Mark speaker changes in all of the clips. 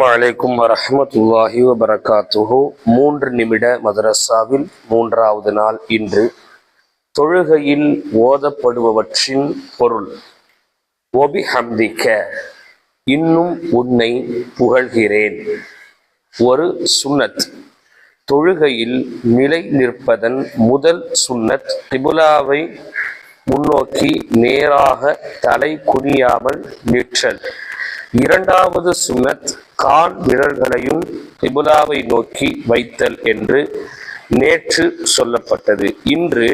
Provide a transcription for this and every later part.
Speaker 1: அலைக்கும் வரஹ்மத்துல்லாஹி வபரகாத்துஹு. 3 நிமிட மதரசாவில் 3வது நாள் இன்று. தொழுகையில் ஓதப்படுபவற்றின் பொருள். ஒபிஹம்திக, இன்னும் உன்னை புகழ்கிறேன். ஒரு சுன்னத். தொழுகையில் நிலை நிற்பதன் முதல் சுன்னத் கிபுலாவை முன்னோக்கி நேராக தலை குனியாமல் நிற்றல். இரண்டாவது சுன்னத் கால் விரல்களையும் கிபுலாவை நோக்கி வைத்தல் என்று நேற்று சொல்லப்பட்டது. இன்று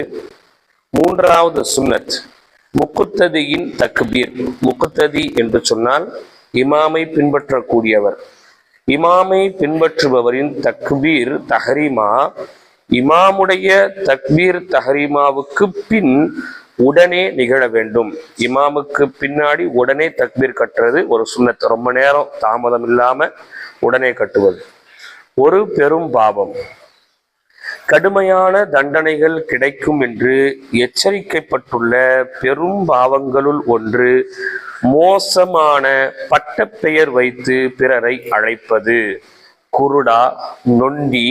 Speaker 1: 3வது சுன்னத் முக்குத்ததியின் தக்பீர். முக்குத்ததி என்று சொன்னால் இமாமை பின்பற்றக்கூடியவர். இமாமை பின்பற்றுபவரின் தக்பீர் தஹரீமா இமாமுடைய தக்பீர் தஹரீமாவுக்கு பின் உடனே நிகழ வேண்டும். இமாமுக்கு பின்னாடி உடனே தக்பீர் கட்டுறது ஒரு சுன்னத். ரொம்ப நேரம் தாமதம் இல்லாம உடனே கட்டுவது ஒரு பெரும் பாவம். கடுமையான தண்டனைகள் கிடைக்கும் என்று எச்சரிக்கப்பட்டுள்ள பெரும் பாவங்களுள் ஒன்று மோசமான பட்டப்பெயர் வைத்து பிறரை அழைப்பது. குருடா, நொண்டி,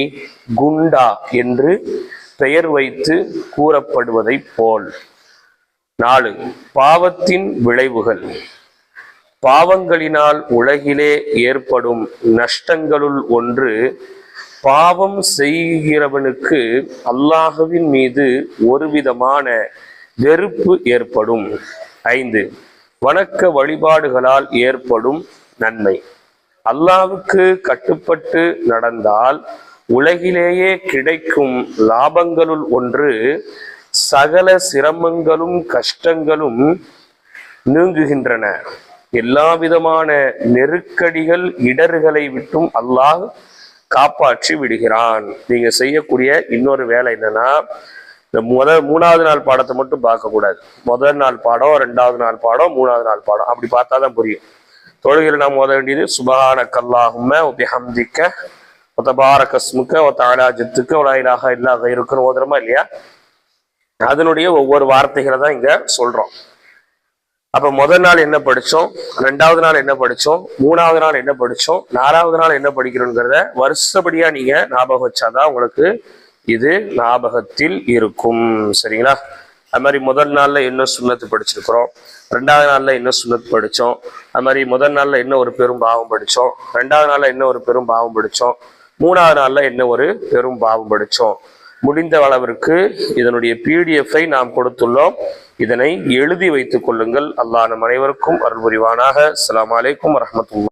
Speaker 1: குண்டா என்று பெயர் வைத்து கூறப்படுவதை போல். 4. பாவத்தின் விளைவுகள். பாவங்களினால் உலகிலே ஏற்படும் நஷ்டங்களுள் ஒன்று பாவம் செய்கிறவனுக்கு அல்லாஹ்வின் மீது ஒருவிதமான வெறுப்பு ஏற்படும். 5. வணக்க வழிபாடுகளால் ஏற்படும் நன்மை. அல்லாஹ்வுக்கு கட்டுப்பட்டு நடந்தால் உலகிலேயே கிடைக்கும் லாபங்களுள் ஒன்று சகல சிரமங்களும் கஷ்டங்களும் நீங்குகின்றன. எல்லா விதமான நெருக்கடிகள் இடர்களை விட்டும் அல்லாஹ் காப்பாற்றி விடுகிறான். நீங்க செய்யக்கூடிய இன்னொரு வேலை என்னன்னா, இந்த 3வது நாள் பாடத்தை மட்டும் பார்க்க கூடாது. முதல் நாள் பாடம், 2வது நாள் பாடம், 3வது நாள் பாடம், அப்படி பார்த்தாதான் புரியும். தொழுகையில் நாம் ஓத வேண்டியது சுப்ஹானக அல்லாஹும்ம வ பிஹம்திக வ தபாரக இஸ்முக வ தஆலா ஜத்துக வ லா இலாஹா இல்லா கைருக ஓதுறோமா இல்லையா? அதனுடைய ஒவ்வொரு வார்த்தைகளை தான் இங்க சொல்றோம். அப்ப முதல் நாள் என்ன படிச்சோம், 2வது நாள் என்ன படிச்சோம், 3வது நாள் என்ன படிச்சோம், 4வது நாள் என்ன படிக்கிறோங்கிறத வருஷப்படியா நீங்க ஞாபகம் வச்சாதான் உங்களுக்கு இது ஞாபகத்தில் இருக்கும். சரிங்களா? அது மாதிரி முதல் நாள்ல என்ன சுன்னத்து படிச்சிருக்கிறோம், 2வது நாள்ல என்ன சுன்னத்து படிச்சோம், அது மாதிரி முதல் நாள்ல என்ன ஒரு பெரும் பாவம் படிச்சோம், 2வது நாள்ல என்ன ஒரு பெரும் பாவம் படிச்சோம், 3வது நாள்ல என்ன ஒரு பெரும் பாவம் படிச்சோம். முடிந்த அளவிற்கு இதனுடைய PDF-ஐ நாம் கொடுத்துள்ளோம். இதனை எழுதி வைத்துக் கொள்ளுங்கள். அல்லாஹ் நம் அனைவருக்கும் அருள் புரிவானாக. அஸ்ஸலாமு அலைக்கும் வரஹ்மத்துல்லாஹி.